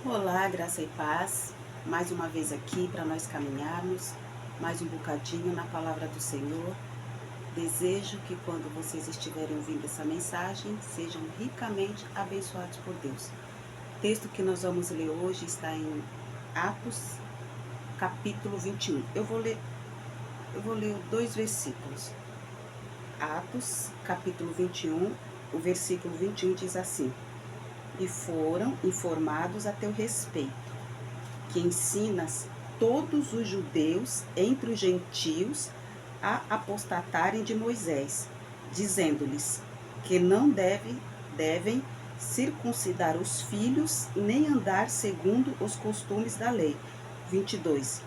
Olá, graça e paz. Mais uma vez aqui para nós caminharmos mais um bocadinho na palavra do Senhor. Desejo que quando vocês estiverem ouvindo essa mensagem, sejam ricamente abençoados por Deus. O texto que nós vamos ler hoje está em Atos, capítulo 21. Eu vou ler dois versículos. Atos, capítulo 21, o versículo 21 diz assim: E foram informados a teu respeito, que ensinas todos os judeus entre os gentios a apostatarem de Moisés, dizendo-lhes que não devem circuncidar os filhos, nem andar segundo os costumes da lei. 22.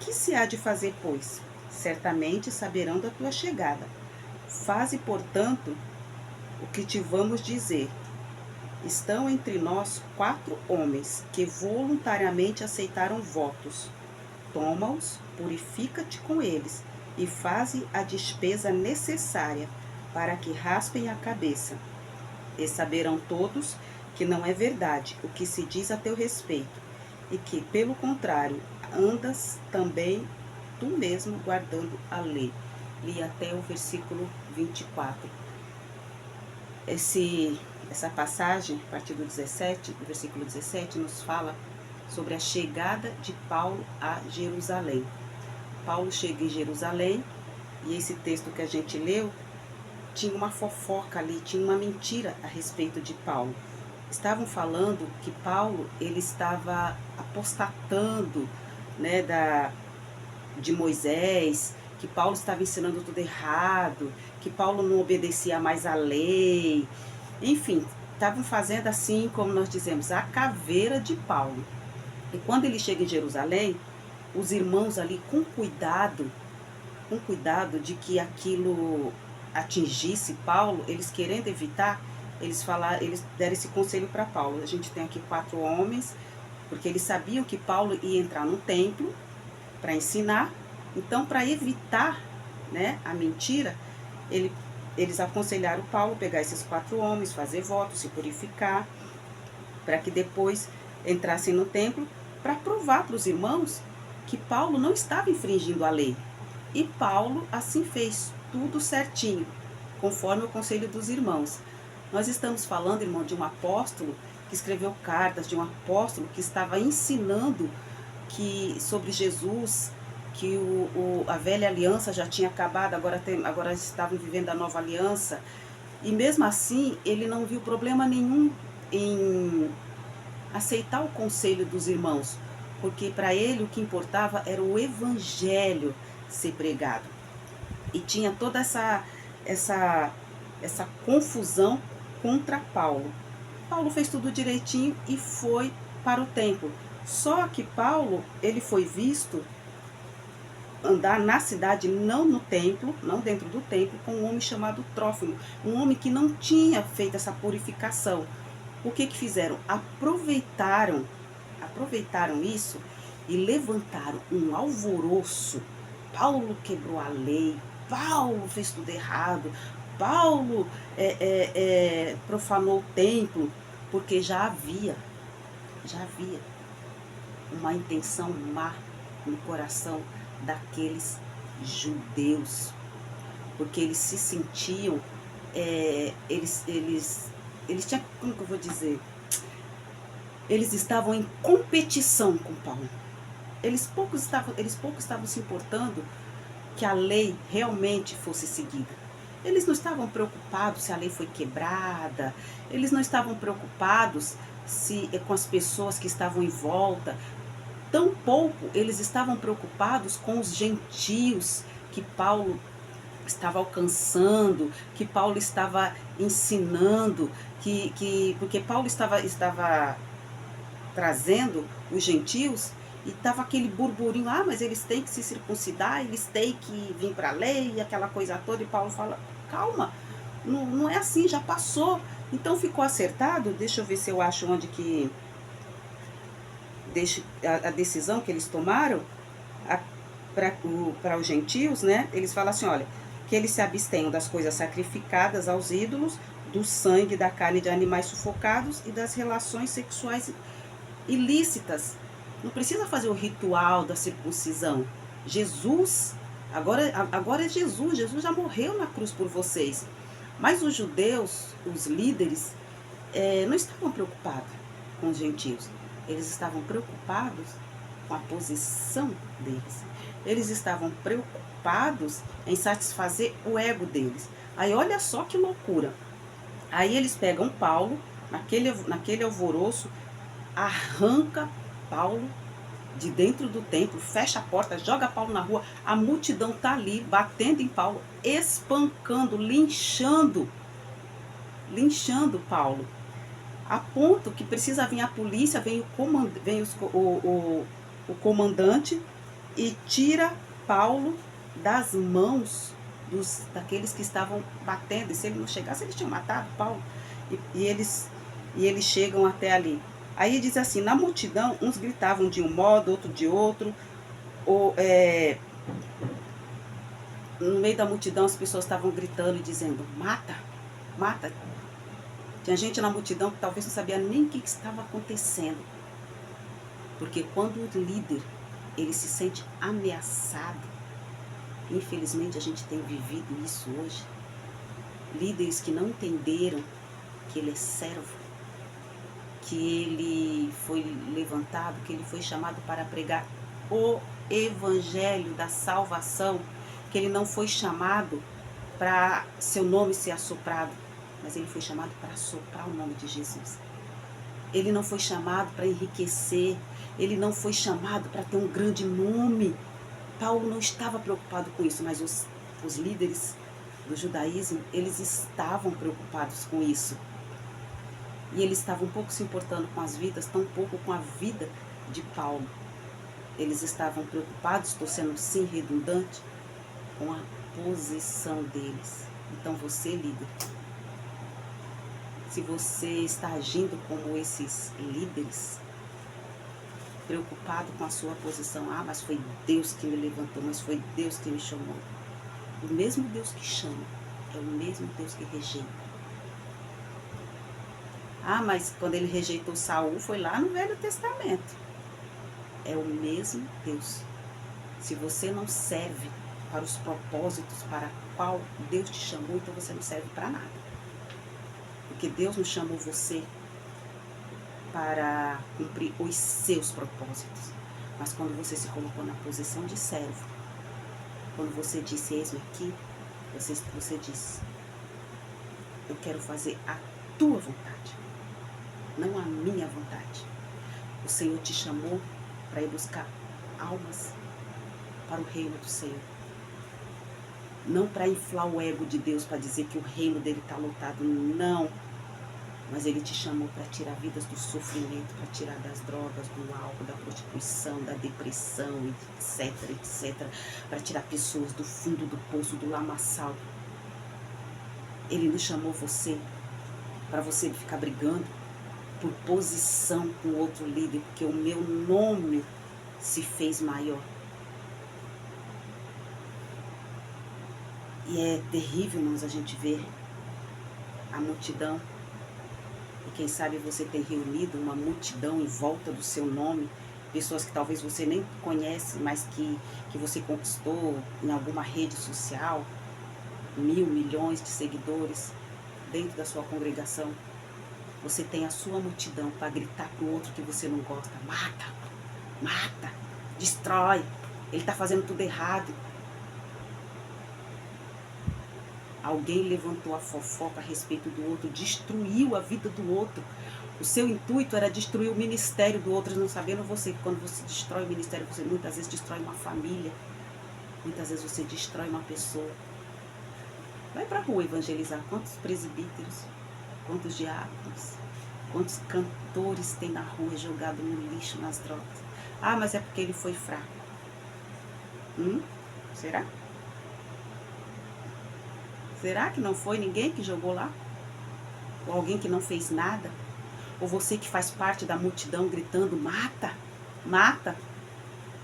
Que se há de fazer, pois? Certamente saberão da tua chegada. Faze, portanto, o que te vamos dizer. Estão entre nós 4 homens que voluntariamente aceitaram votos. Toma-os, purifica-te com eles e faze a despesa necessária para que raspem a cabeça. E saberão todos que não é verdade o que se diz a teu respeito, e que, pelo contrário, andas também tu mesmo guardando a lei. Li até o versículo 24. Essa passagem, a partir do versículo 17, nos fala sobre a chegada de Paulo a Jerusalém. Paulo chega em Jerusalém e esse texto que a gente leu tinha uma fofoca ali, tinha uma mentira a respeito de Paulo. Estavam falando que Paulo ele estava apostatando, né, de Moisés, que Paulo estava ensinando tudo errado, que Paulo não obedecia mais à lei. Enfim, estavam fazendo assim, como nós dizemos, a caveira de Paulo. E quando ele chega em Jerusalém, os irmãos ali com cuidado de que aquilo atingisse Paulo, eles querendo evitar, eles deram esse conselho para Paulo. A gente tem aqui 4 homens, porque eles sabiam que Paulo ia entrar no templo para ensinar. Então, para evitar, né, a mentira, eles aconselharam Paulo pegar esses 4 homens, fazer votos, se purificar, para que depois entrassem no templo, para provar para os irmãos que Paulo não estava infringindo a lei. E Paulo assim fez, tudo certinho, conforme o conselho dos irmãos. Nós estamos falando, irmão, de um apóstolo que escreveu cartas, de um apóstolo que estava ensinando sobre Jesus, que a velha aliança já tinha acabado, agora estavam vivendo a nova aliança. E mesmo assim, ele não viu problema nenhum em aceitar o conselho dos irmãos, porque para ele o que importava era o evangelho ser pregado. E tinha toda essa confusão contra Paulo. Paulo fez tudo direitinho e foi para o templo. Só que Paulo, ele foi visto andar na cidade, não no templo, não dentro do templo, com um homem chamado Trófimo, um homem que não tinha feito essa purificação. O que fizeram? Aproveitaram isso e levantaram um alvoroço. Paulo quebrou a lei, Paulo fez tudo errado, Paulo profanou o templo, porque já havia uma intenção má no coração daqueles judeus, porque eles se sentiam, eles tinham, como que eu vou dizer, eles estavam em competição com Paulo. Eles pouco estavam se importando que a lei realmente fosse seguida. Eles não estavam preocupados se a lei foi quebrada, eles não estavam preocupados com as pessoas que estavam em volta. Tampouco eles estavam preocupados com os gentios que Paulo estava alcançando, que Paulo estava ensinando, porque Paulo estava trazendo os gentios e estava aquele burburinho, mas eles têm que se circuncidar, eles têm que vir para a lei e aquela coisa toda, e Paulo fala, calma, não é assim, já passou. Então ficou acertado, deixa eu ver se eu acho onde que a decisão que eles tomaram para os gentios, né? Eles falam assim, olha, que eles se abstenham das coisas sacrificadas aos ídolos, do sangue, da carne de animais sufocados e das relações sexuais ilícitas. Não precisa fazer o ritual da circuncisão. Jesus, agora é Jesus. Jesus já morreu na cruz por vocês. Mas os judeus, os líderes, não estavam preocupados com os gentios. Eles estavam preocupados com a posição deles. Eles estavam preocupados em satisfazer o ego deles. Aí olha só que loucura. Aí eles pegam Paulo, naquele alvoroço, arranca Paulo de dentro do templo, fecha a porta, joga Paulo na rua, a multidão tá ali, batendo em Paulo, espancando, linchando Paulo, a ponto que precisa vir a polícia, vem o comandante e tira Paulo das mãos daqueles que estavam batendo. E se ele não chegasse, eles tinham matado Paulo. E eles chegam até ali. Aí diz assim, na multidão, uns gritavam de um modo, outro de outro. No meio da multidão, as pessoas estavam gritando e dizendo, mata, mata. Tinha gente na multidão que talvez não sabia nem o que estava acontecendo. Porque quando o líder, ele se sente ameaçado, infelizmente a gente tem vivido isso hoje, líderes que não entenderam que ele é servo, que ele foi levantado, que ele foi chamado para pregar o evangelho da salvação, que ele não foi chamado para seu nome ser assoprado, mas ele foi chamado para assoprar o nome de Jesus. Ele não foi chamado para enriquecer, ele não foi chamado para ter um grande nome. Paulo não estava preocupado com isso, mas os líderes do judaísmo, eles estavam preocupados com isso. E eles estavam um pouco se importando com as vidas, tão pouco com a vida de Paulo. Eles estavam preocupados, estou sendo sim redundante, com a posição deles. Então você, líder, se você está agindo como esses líderes, preocupado com a sua posição, mas foi Deus que me levantou, mas foi Deus que me chamou. O mesmo Deus que chama é o mesmo Deus que rejeita. Mas quando ele rejeitou Saul, foi lá no Velho Testamento. É o mesmo Deus. Se você não serve para os propósitos para qual Deus te chamou, então você não serve para nada. Porque Deus não chamou você para cumprir os seus propósitos. Mas quando você se colocou na posição de servo, quando você disse, eis-me aqui, você disse, eu quero fazer a tua vontade, não a minha vontade. O Senhor te chamou para ir buscar almas para o reino do Senhor. Não para inflar o ego de Deus, para dizer que o reino dele está lotado, não. Mas ele te chamou para tirar vidas do sofrimento, para tirar das drogas, do álcool, da prostituição, da depressão, etc, etc. Para tirar pessoas do fundo do poço, do lamaçal. Ele não chamou você para você ficar brigando por posição com outro líder, porque o meu nome se fez maior. E é terrível, irmãos, a gente ver a multidão. E quem sabe você tem reunido uma multidão em volta do seu nome, pessoas que talvez você nem conhece, mas que você conquistou em alguma rede social, 1.000, milhões de seguidores dentro da sua congregação. Você tem a sua multidão para gritar para o outro que você não gosta, mata, mata, destrói, ele está fazendo tudo errado. Alguém levantou a fofoca a respeito do outro, destruiu a vida do outro. O seu intuito era destruir o ministério do outro, não sabendo você que quando você destrói o ministério, você muitas vezes destrói uma família, muitas vezes você destrói uma pessoa. Vai para a rua evangelizar. Quantos presbíteros, quantos diáconos, quantos cantores tem na rua jogado no lixo, nas drogas? Mas é porque ele foi fraco. Será? Será que não foi ninguém que jogou lá? Ou alguém que não fez nada? Ou você que faz parte da multidão gritando, mata, mata.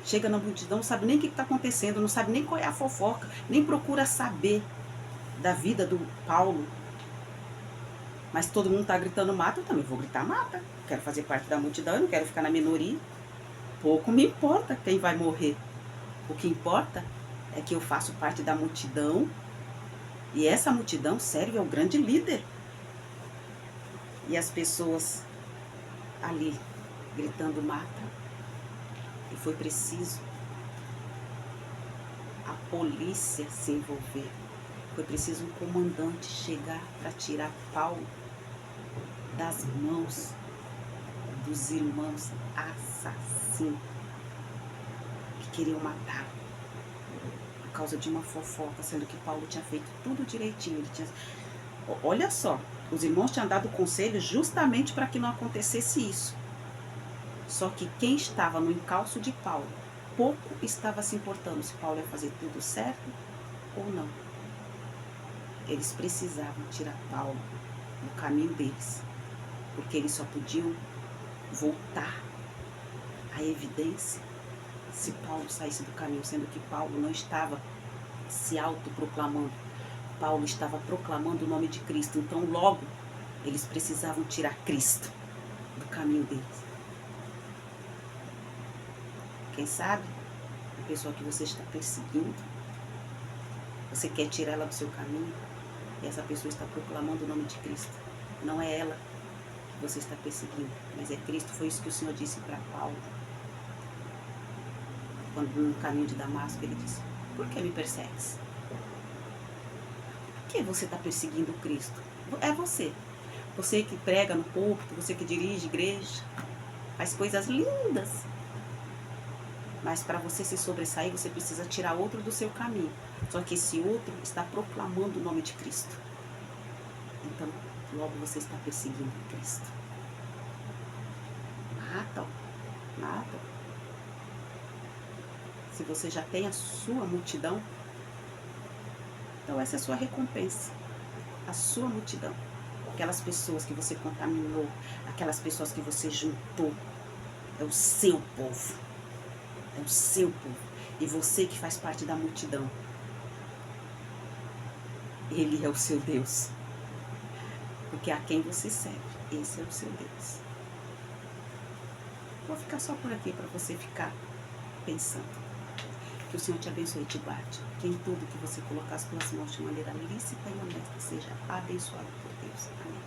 Chega na multidão, não sabe nem o que está acontecendo, não sabe nem qual é a fofoca, nem procura saber da vida do Paulo. Mas todo mundo está gritando mata, eu também vou gritar mata. quero fazer parte da multidão, eu não quero ficar na minoria. Pouco me importa quem vai morrer. O que importa é que eu faço parte da multidão e essa multidão serve ao grande líder. E as pessoas ali gritando mata. E foi preciso a polícia se envolver. Foi preciso um comandante chegar para tirar Paulo das mãos dos irmãos assassinos que queriam matar por causa de uma fofoca, sendo que Paulo tinha feito tudo direitinho. Ele tinha... Olha só, os irmãos tinham dado conselho justamente para que não acontecesse isso. Só que quem estava no encalço de Paulo, pouco estava se importando se Paulo ia fazer tudo certo ou não. Eles precisavam tirar Paulo do caminho deles, porque eles só podiam voltar à evidência se Paulo saísse do caminho, sendo que Paulo não estava se autoproclamando. Paulo estava proclamando o nome de Cristo. Então, logo, eles precisavam tirar Cristo do caminho deles. Quem sabe, a pessoa que você está perseguindo, você quer tirar ela do seu caminho, e essa pessoa está proclamando o nome de Cristo. Não é ela que você está perseguindo, mas é Cristo. Foi isso que o Senhor disse para Paulo. Quando no caminho de Damasco, ele disse: por que me persegues? Por que você está perseguindo Cristo? É você. Você que prega no púlpito, você que dirige igreja, faz coisas lindas. Mas para você se sobressair, você precisa tirar outro do seu caminho. Só que esse outro está proclamando o nome de Cristo. Então, logo você está perseguindo Cristo. Matam. Se você já tem a sua multidão, então essa é a sua recompensa. A sua multidão. Aquelas pessoas que você contaminou, aquelas pessoas que você juntou. É o seu povo. É o seu povo. E você que faz parte da multidão. Ele é o seu Deus. Porque a quem você serve, esse é o seu Deus. Vou ficar só por aqui para você ficar pensando. Que o Senhor te abençoe e te guarde. Que em tudo que você colocar as tuas mãos de maneira lícita e honesta seja abençoado por Deus. Amém.